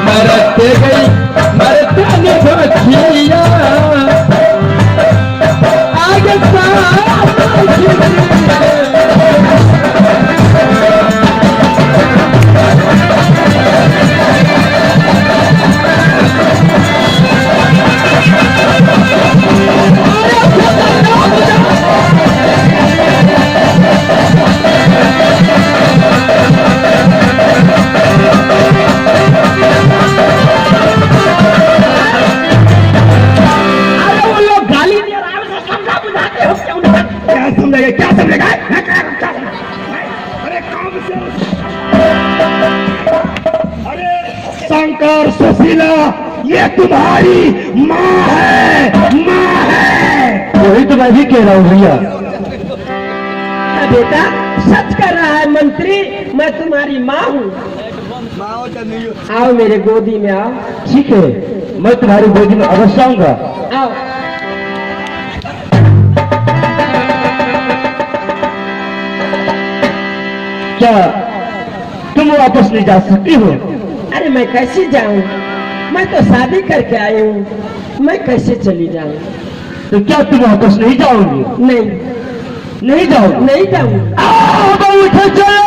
मरते गई मरते भी बचिया आगे क्या समझेगा? अरे शंकर सुशीला, ये तुम्हारी माँ है, माँ है। वही तो मैं भी कह रहा हूँ भैया। बेटा सच कर रहा है मंत्री, मैं तुम्हारी माँ हूँ। आओ मेरे गोदी में आओ। ठीक है, मैं तुम्हारी गोदी में अवश्य आऊंगा। आओ। क्या तुम वापस नहीं जा सकती हो? अरे मैं कैसे जाऊं? मैं तो शादी करके आई हूँ, मैं कैसे चली जाऊं? तो क्या तुम वापस नहीं जाओगी? नहीं नहीं जाओगी? नहीं जाऊं। उठ चलो,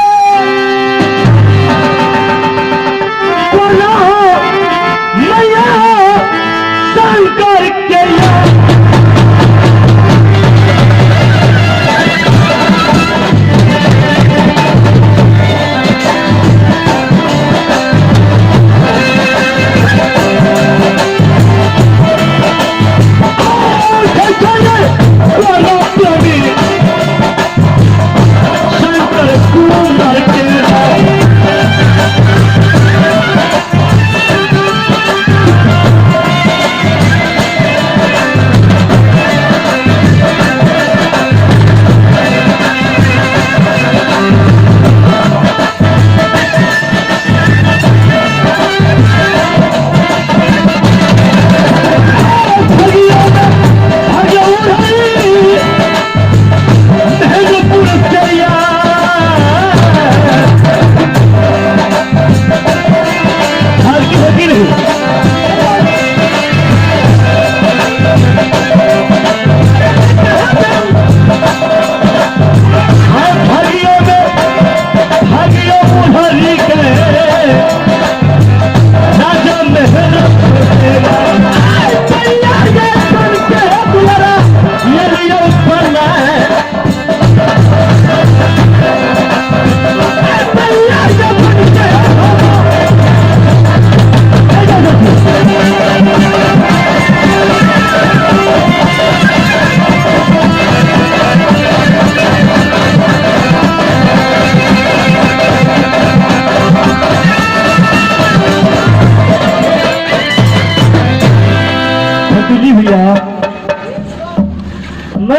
बोलो मैया शंकर के शंकर कुमार के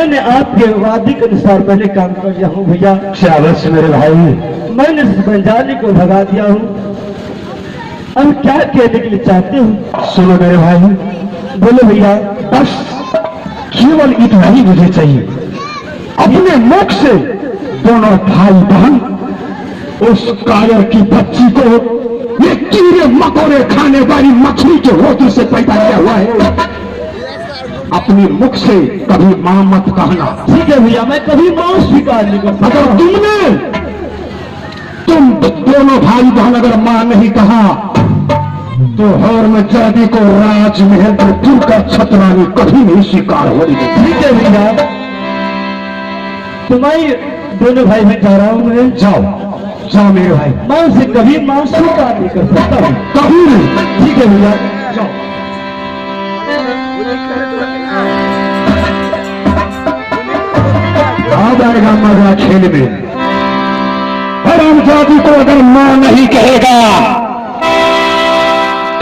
मैंने आपके वादे के अनुसार पहले काम कर दिया हूँ भैया। शाबाश मेरे भाई। मैंने इस बंजारी को भगा दिया हूँ। अब क्या कहने के लिए चाहते हो? सुनो मेरे भाई, बोलो भैया। बस केवल इतना ही मुझे चाहिए, अपने मुख से दोनों भाई बहन उस कायर की बच्ची को ये कीड़े मकोड़े खाने वाली मछली के रोटी से पैदा किया हुआ है, अपने मुख से कभी मां मत कहना। ठीक है भैया, मैं कभी मां स्वीकार नहीं कर सकता। अगर तुम दोनों भाई बहन अगर मां नहीं कहा तो हर में जादी को राजमहल पर तुमका छतरानी कभी नहीं स्वीकार होगी। ठीक है भैया, तुम्हारी दोनों भाई में जा रहा हूँ मैं। जाओ जाओ मेरे भाई, मैं उसे कभी मां स्वीकार नहीं कर सकता हूँ। कभी नहीं। ठीक है भैया, जाओ। आ जाएगा मजा खेल में। हरामजादी को अगर मां नहीं कहेगा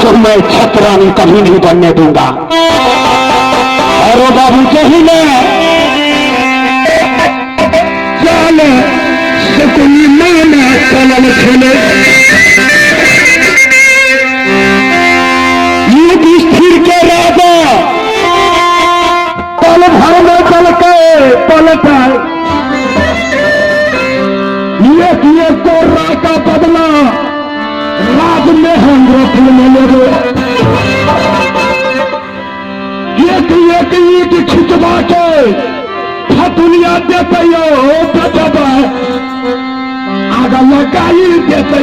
तो मैं छतरानी कभी नहीं बनने दूंगा। और वो बाबू चाहिए चले से कोई माना कलल खेले, ये स्थिर के राजा पल भर में चल के पलटा, ये कोर्रा का बदला राज में हम रखने में ले एक ईट खिंचवा के फतुलिया देते हो आगा लगाई देते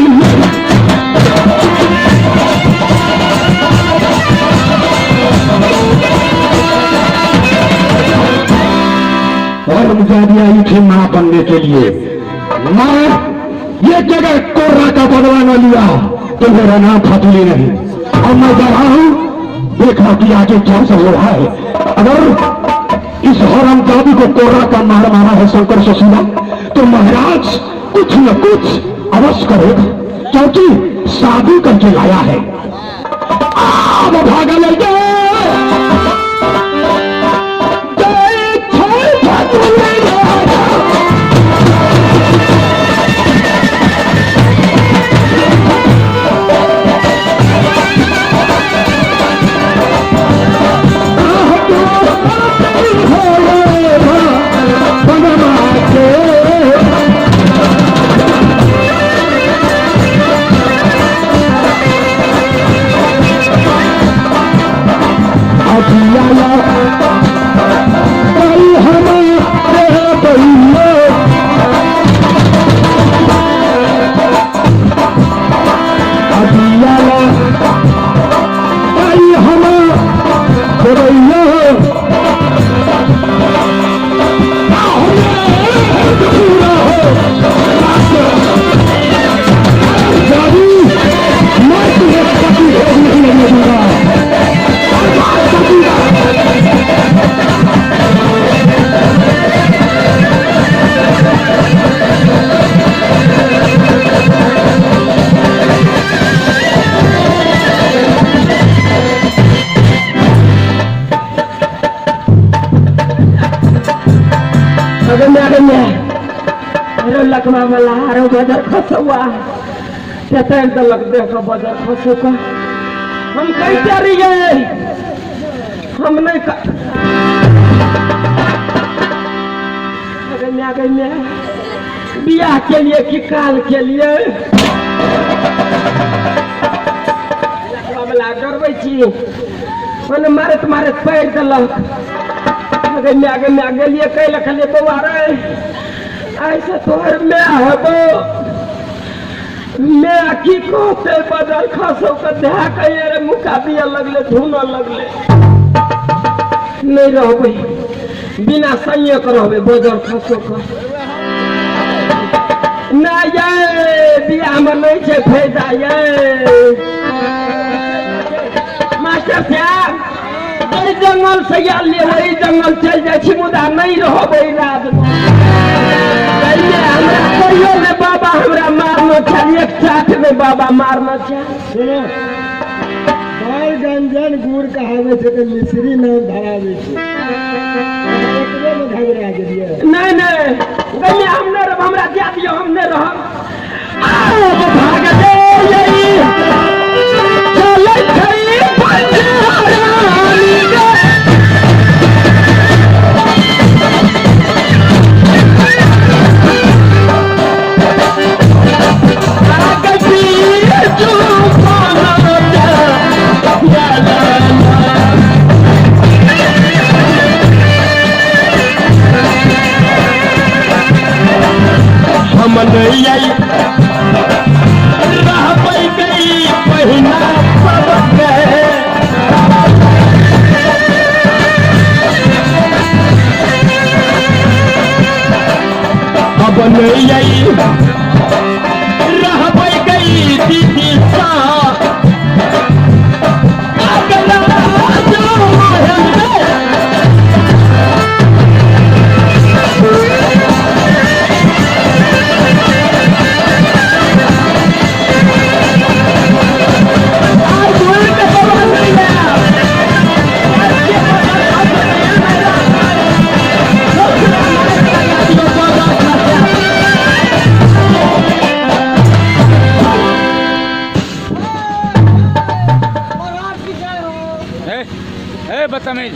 और मुझे भी आई थी मां बनने के लिए। मां ये जगह कोर्रा का बदला न लिया तो मेरा नाम फतुली नहीं। और मैं जा रहा हूं, देखा कि आगे क्या सब हो रहा है। अगर इस हरामजादी को कोर्रा का मार मारा है शंकर सुशीला तो महाराज कुछ न कुछ अवश्य करेगा, क्योंकि शादी करके लाया है। अब भागा ले जाओ। लकवा वाला हारो बजर खसुआ चतन दलक देखो बजर खसुआ हम कैसे रहिए हम नहीं अगर मैं बियाह के लिए कि काल के लिए लकवा वाला डरबै छी मने मारत मारत पैर दलक अगर मैं गेलिए कह लखले बउआ रे ऐसे तोहर मैं हबो मैं की कहते बदल खसो के देहा कहिए रे मुका दिया लगले धुना लगले नहीं रहबै बिना सैये के रहबै बदल खसो के ना ये बियाह में नहीं छे फायदा ये मास्टर साहब वही जंगल से आलिए वही जंगल चल जाए छी मुदा नहीं रहबै रात में हमरा कहियो ने बाबा हमरा मारना चाहिए एक साथ में बाबा मारना चाहिए बैल अंजन गुड़ कहावे छै तऽ मिश्री नाम धरावे छै एकरे में घबरा गेलिए नहीं नहीं गले हम नहीं रहब हमरा दे दियो हम नहीं रहब अब भाग दे यही चले छै पंजरानी गे मन आई रहबै गई पहिना सबक अब नहीं आई रहबै गई दीदी सा अगला जो बदतमीज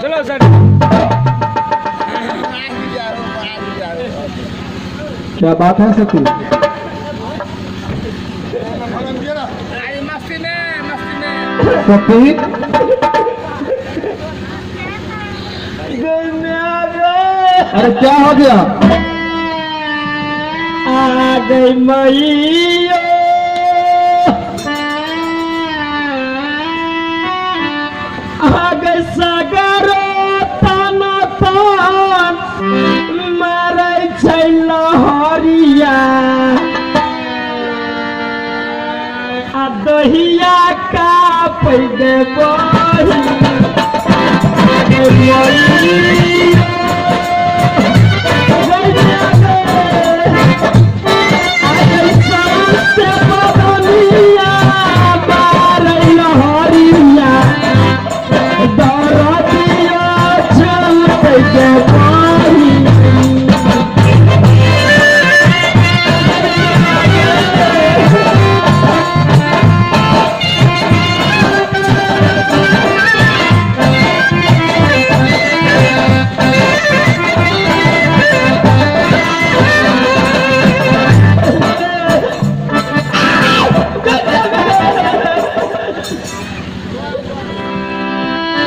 चलो सर क्या बात है सती मस्ती में सती अरे क्या हो गया आ गई मैया सगरो ताना तान मारै छै लहरिया आ दहिया का पैदे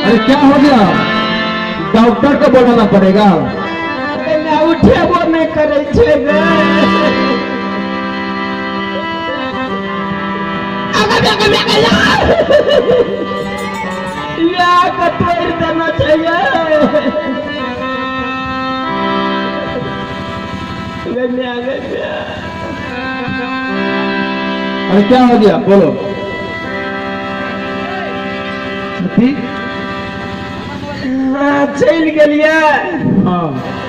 अरे क्या हो गया डॉक्टर को बुलाना पड़ेगा उठे वो नहीं करे छे गे या कतोड़ देना चाहिए अरे क्या हो गया बोलो सती चल गेलिए हाँ